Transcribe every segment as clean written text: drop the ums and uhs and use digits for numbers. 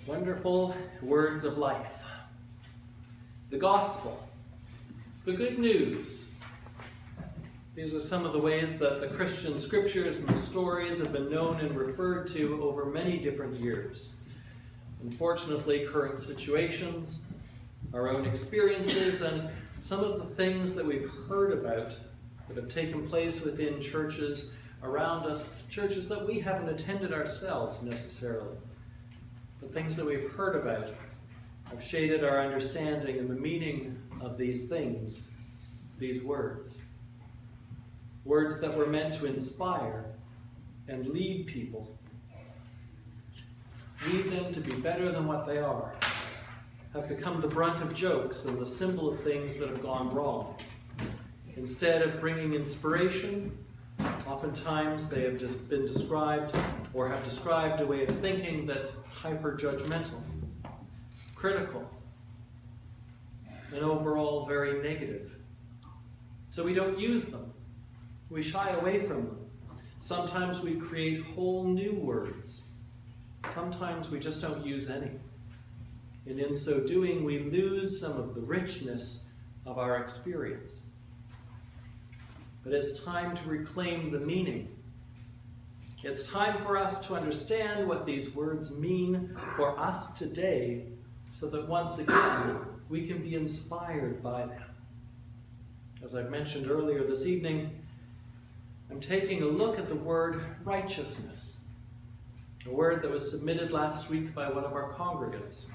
Wonderful words of life. The gospel, the good news. These are some of the ways that the Christian scriptures and the stories have been known and referred to over many different years. Unfortunately, current situations, our own experiences, and some of the things that we've heard about that have taken place within churches around us, churches that we haven't attended ourselves necessarily. The things that we've heard about have shaded our understanding and the meaning of these things, these words. Words that were meant to inspire and lead people. Lead them to be better than what they are, have become the brunt of jokes and the symbol of things that have gone wrong. Instead of bringing inspiration, oftentimes they have just been described or have described a way of thinking that's hyper-judgmental, critical, and overall very negative. So we don't use them. We shy away from them. Sometimes we create whole new words. Sometimes we just don't use any. And in so doing, we lose some of the richness of our experience. But it's time to reclaim the meaning. It's time for us to understand what these words mean for us today, so that once again, we can be inspired by them. As I've mentioned earlier this evening, I'm taking a look at the word righteousness, a word that was submitted last week by one of our congregants.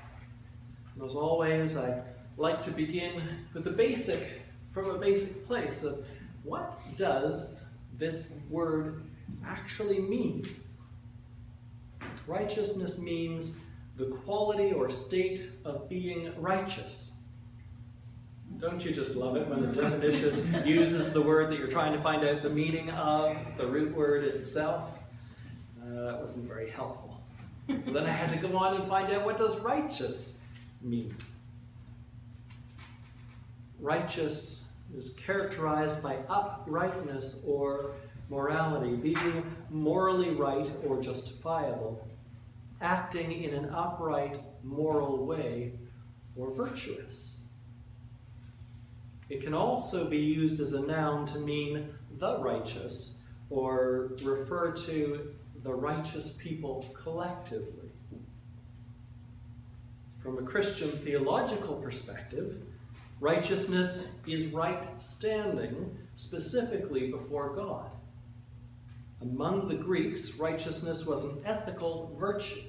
And as always, I like to begin with from a basic place of what does this word actually mean? Righteousness means the quality or state of being righteous. Don't you just love it when the definition uses the word that you're trying to find out the meaning of, the root word itself? That wasn't very helpful. So then I had to go on and find out, what does righteous mean? Righteous is characterized by uprightness or morality, being morally right or justifiable, acting in an upright, moral way, or virtuous. It can also be used as a noun to mean the righteous, or refer to the righteous people collectively. From a Christian theological perspective, righteousness is right standing, specifically before God. Among the Greeks, righteousness was an ethical virtue.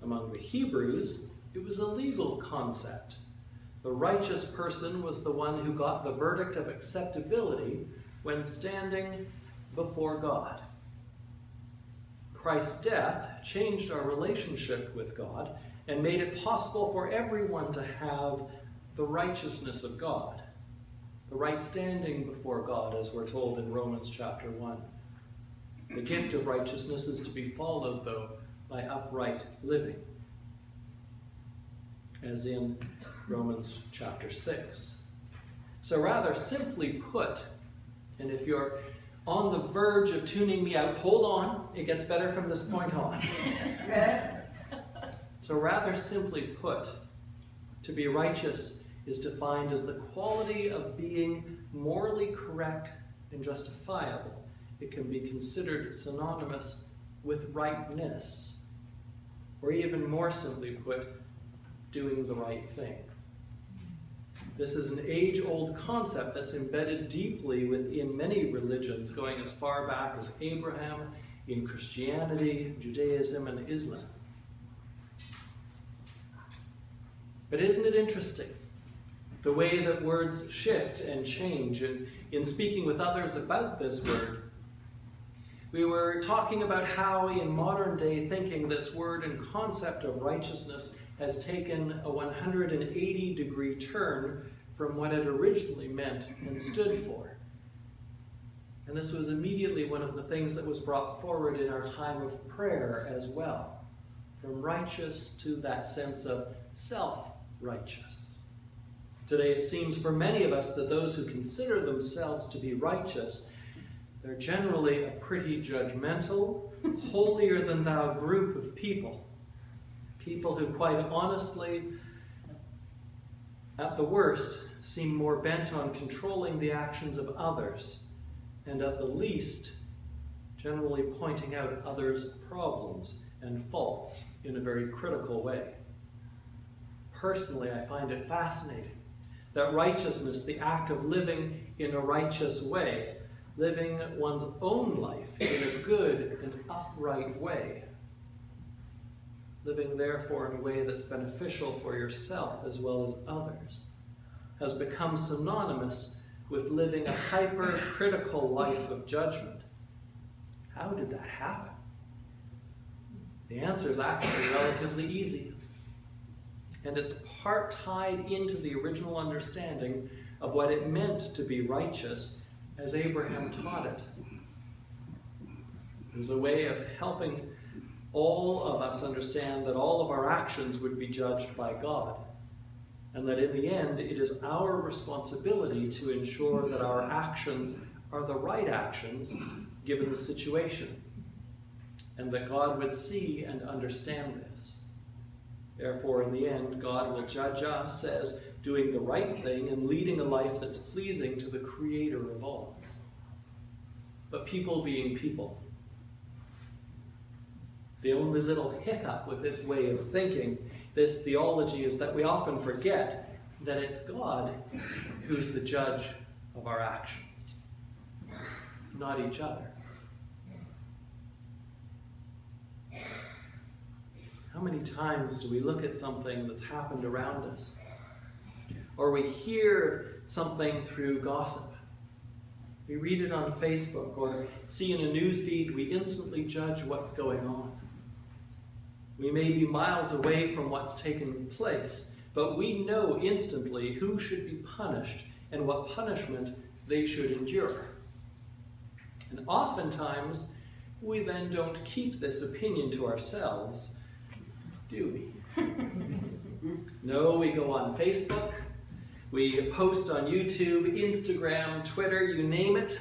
Among the Hebrews, it was a legal concept. The righteous person was the one who got the verdict of acceptability when standing before God. Christ's death changed our relationship with God and made it possible for everyone to have the righteousness of God, the right standing before God, as we're told in Romans chapter 1. The gift of righteousness is to be followed, though, by upright living, as in Romans chapter 6. So rather simply put, and if you're on the verge of tuning me out, hold on, it gets better from this point on. So rather simply put, to be righteous is defined as the quality of being morally correct and justifiable. It can be considered synonymous with rightness, or even more simply put, doing the right thing. This is an age-old concept that's embedded deeply within many religions, going as far back as Abraham, in Christianity, Judaism, and Islam. But isn't it interesting, the way that words shift and change? And in speaking with others about this word, we were talking about how in modern day thinking this word and concept of righteousness has taken a 180-degree turn from what it originally meant and stood for. And this was immediately one of the things that was brought forward in our time of prayer as well, from righteous to that sense of self-righteous. Today it seems for many of us that those who consider themselves to be righteous, they're generally a pretty judgmental, holier-than-thou group of people People who quite honestly, at the worst, seem more bent on controlling the actions of others, and at the least, generally pointing out others' problems and faults in a very critical way. Personally, I find it fascinating that righteousness, the act of living in a righteous way, living one's own life in a good and upright way, living therefore in a way that's beneficial for yourself as well as others, has become synonymous with living a hypercritical life of judgment. How did that happen? The answer is actually relatively easy. And it's part tied into the original understanding of what it meant to be righteous as Abraham taught it. It was a way of helping all of us understand that all of our actions would be judged by God, and that in the end it is our responsibility to ensure that our actions are the right actions given the situation, and that God would see and understand this. Therefore, in the end, God will judge us as doing the right thing and leading a life that's pleasing to the Creator of all. But people being people, the only little hiccup with this way of thinking, this theology, is that we often forget that it's God who's the judge of our actions, not each other. How many times do we look at something that's happened around us, or we hear something through gossip? We read it on Facebook or see in a news feed, we instantly judge what's going on. We may be miles away from what's taken place, but we know instantly who should be punished and what punishment they should endure. And oftentimes, we then don't keep this opinion to ourselves, do we? No, we go on Facebook, we post on YouTube, Instagram, Twitter, you name it.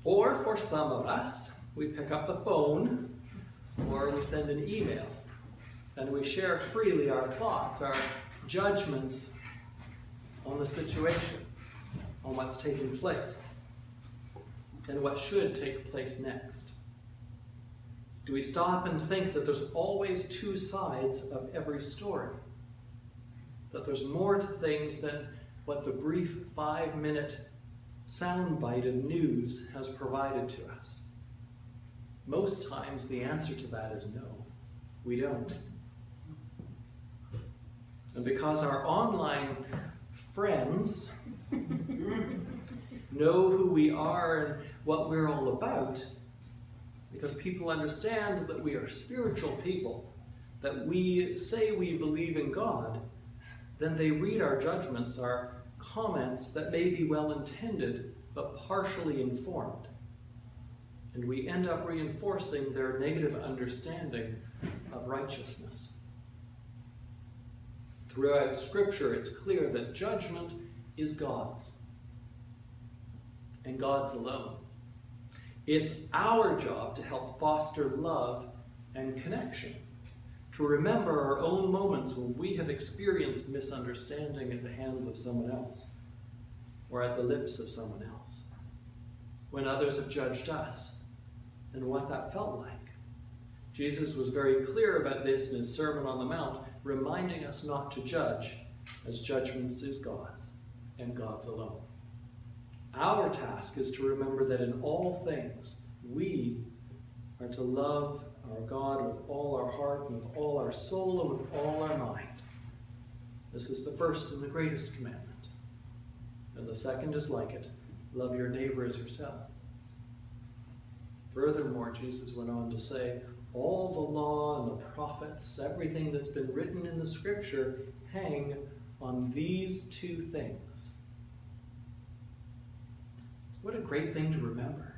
Or for some of us, we pick up the phone or we send an email and we share freely our thoughts, our judgments on the situation, on what's taking place, and what should take place next. Do we stop and think that there's always two sides of every story? That there's more to things than what the brief 5-minute soundbite of news has provided to us? Most times the answer to that is no, we don't. And because our online friends know who we are and what we're all about, because people understand that we are spiritual people, that we say we believe in God, then they read our judgments, our comments that may be well-intended but partially informed. And we end up reinforcing their negative understanding of righteousness. Throughout Scripture, it's clear that judgment is God's, and God's alone. It's our job to help foster love and connection, to remember our own moments when we have experienced misunderstanding at the hands of someone else, or at the lips of someone else, when others have judged us, and what that felt like. Jesus was very clear about this in his Sermon on the Mount, reminding us not to judge, as judgment is God's, and God's alone. Our task is to remember that in all things, we are to love our God with all our heart, and with all our soul, and with all our mind. This is the first and the greatest commandment. And the second is like it, love your neighbor as yourself. Furthermore, Jesus went on to say, all the law and the prophets, everything that's been written in the Scripture, hang on these two things. What a great thing to remember.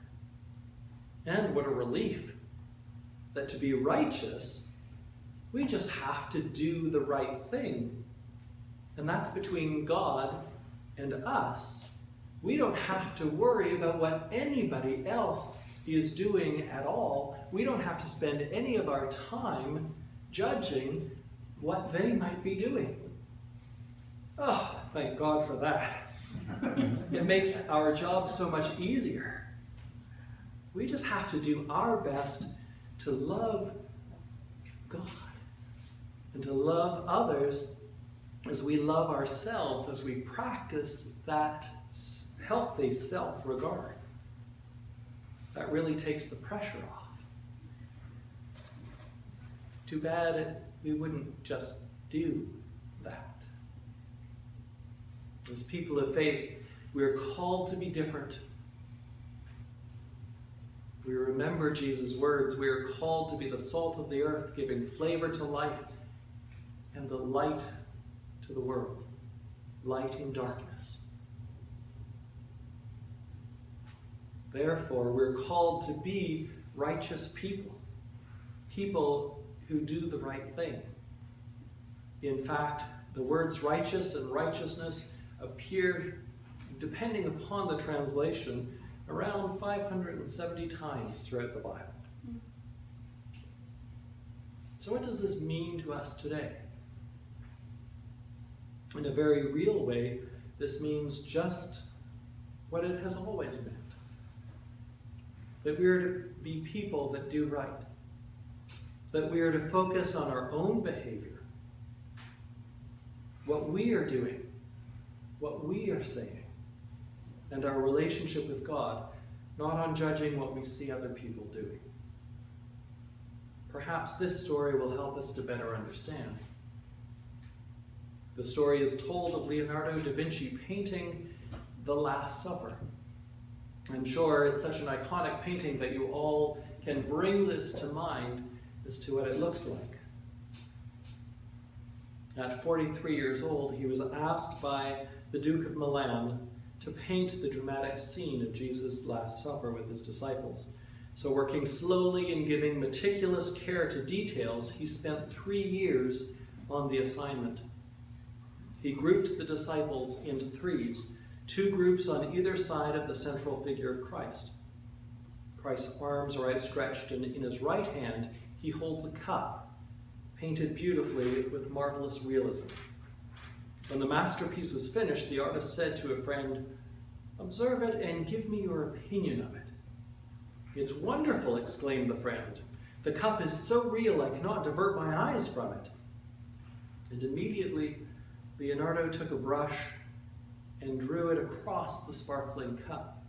And what a relief that to be righteous, we just have to do the right thing. And that's between God and us. We don't have to worry about what anybody else is doing at all. We don't have to spend any of our time judging what they might be doing. Oh, thank God for that. It makes our job so much easier. We just have to do our best to love God and to love others as we love ourselves, as we practice that healthy self-regard. That really takes the pressure off. Too bad we wouldn't just do that. As people of faith, we are called to be different. We remember Jesus' words. We are called to be the salt of the earth, giving flavor to life and the light to the world. Light in darkness. Therefore, we're called to be righteous people. People who do the right thing. In fact, the words righteous and righteousness appear, depending upon the translation, around 570 times throughout the Bible. So what does this mean to us today? In a very real way, this means just what it has always meant. That we are to be people that do right. That we are to focus on our own behavior. What we are doing. What we are saying. And our relationship with God, not on judging what we see other people doing. Perhaps this story will help us to better understand. The story is told of Leonardo da Vinci painting The Last Supper. I'm sure it's such an iconic painting that you all can bring this to mind as to what it looks like. At 43 years old, he was asked by the Duke of Milan to paint the dramatic scene of Jesus' Last Supper with his disciples. So working slowly and giving meticulous care to details, he spent 3 years on the assignment. He grouped the disciples into threes, 2 groups on either side of the central figure of Christ. Christ's arms are outstretched, and in his right hand he holds a cup, painted beautifully with marvelous realism. When the masterpiece was finished, the artist said to a friend, "Observe it and give me your opinion of it." "It's wonderful," exclaimed the friend. "The cup is so real I cannot divert my eyes from it." And immediately Leonardo took a brush and drew it across the sparkling cup.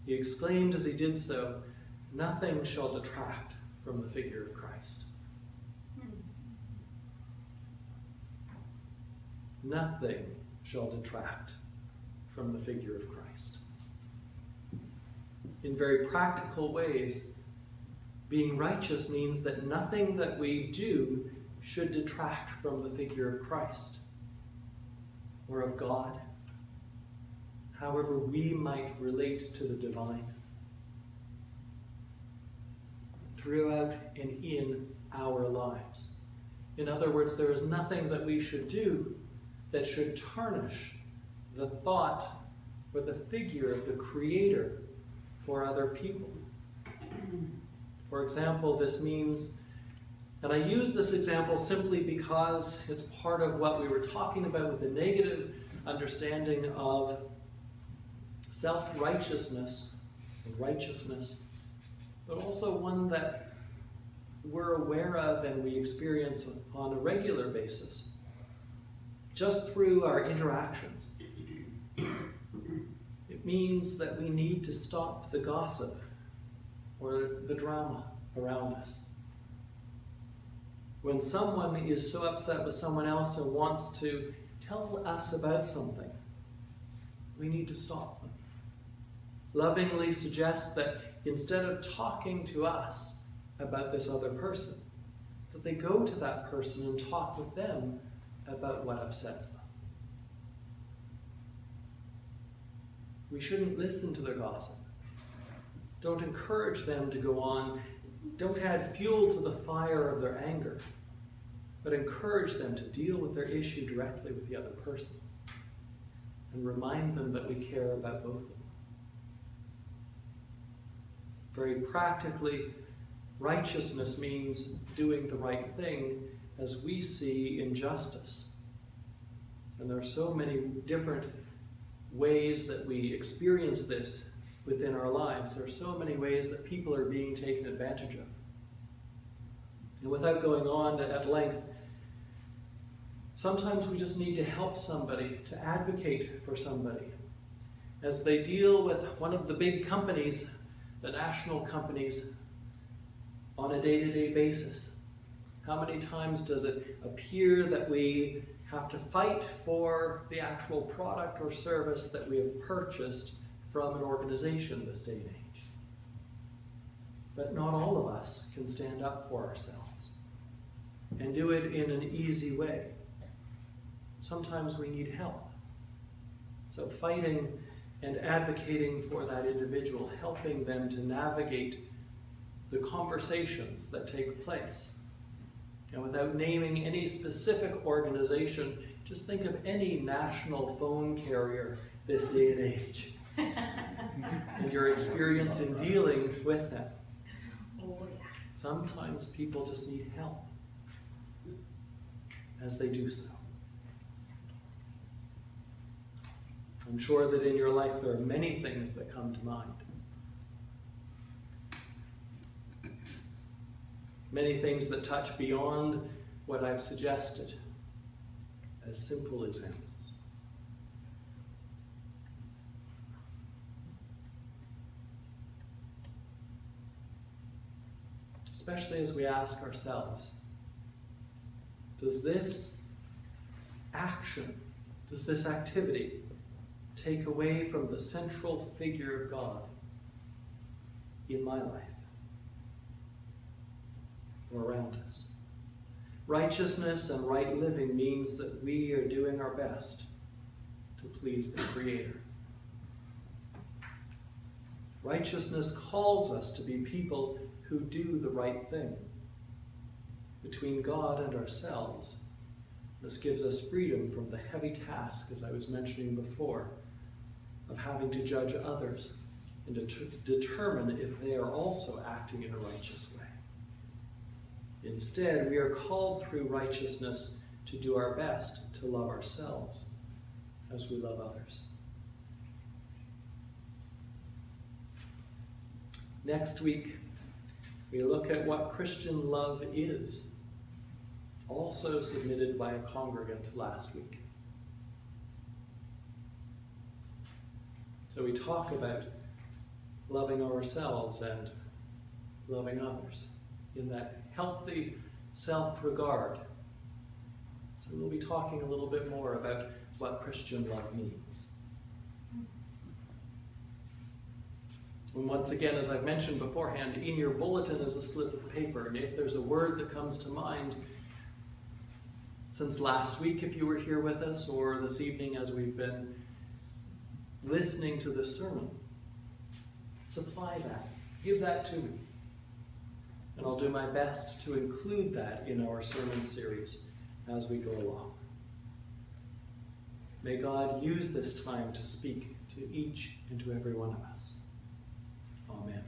He exclaimed as he did so, "Nothing shall detract from the figure of Christ." Nothing shall detract from the figure of Christ. In very practical ways, being righteous means that nothing that we do should detract from the figure of Christ or of God, however we might relate to the divine. Throughout and in our lives. In other words, there is nothing that we should do that should tarnish the thought or the figure of the Creator for other people. For example, this means, and I use this example simply because it's part of what we were talking about with the negative understanding of self-righteousness and righteousness, but also one that we're aware of and we experience on a regular basis. Just through our interactions. It means that we need to stop the gossip or the drama around us. When someone is so upset with someone else and wants to tell us about something, we need to stop them. Lovingly suggest that instead of talking to us about this other person, that they go to that person and talk with them about what upsets them. We shouldn't listen to their gossip. Don't encourage them to go on. Don't add fuel to the fire of their anger, but encourage them to deal with their issue directly with the other person and remind them that we care about both of them. Very practically, righteousness means doing the right thing as we see injustice. And there are so many different ways that we experience this within our lives. There are so many ways that people are being taken advantage of. And without going on at length, sometimes we just need to help somebody, to advocate for somebody, as they deal with one of the big companies, the national companies, on a day-to-day basis. How many times does it appear that we have to fight for the actual product or service that we have purchased from an organization this day and age? But not all of us can stand up for ourselves and do it in an easy way. Sometimes we need help. So fighting and advocating for that individual, helping them to navigate the conversations that take place. And without naming any specific organization, just think of any national phone carrier this day and age and your experience in dealing with them. Sometimes people just need help as they do so. I'm sure that in your life there are many things that come to mind. Many things that touch beyond what I've suggested as simple examples. Especially as we ask ourselves, does this action, does this activity take away from the central figure of God in my life or around us? Righteousness and right living means that we are doing our best to please the Creator. Righteousness calls us to be people who do the right thing. Between God and ourselves, this gives us freedom from the heavy task, as I was mentioning before, of having to judge others and to determine if they are also acting in a righteous way. Instead, we are called through righteousness to do our best to love ourselves as we love others. Next week, we look at what Christian love is, also submitted by a congregant last week. So we talk about loving ourselves and loving others in that healthy self-regard. So we'll be talking a little bit more about what Christian love means. And once again, as I've mentioned beforehand, in your bulletin is a slip of paper, and if there's a word that comes to mind since last week, if you were here with us, or this evening as we've been listening to the sermon, supply that. Give that to me. And I'll do my best to include that in our sermon series as we go along. May God use this time to speak to each and to every one of us. Amen.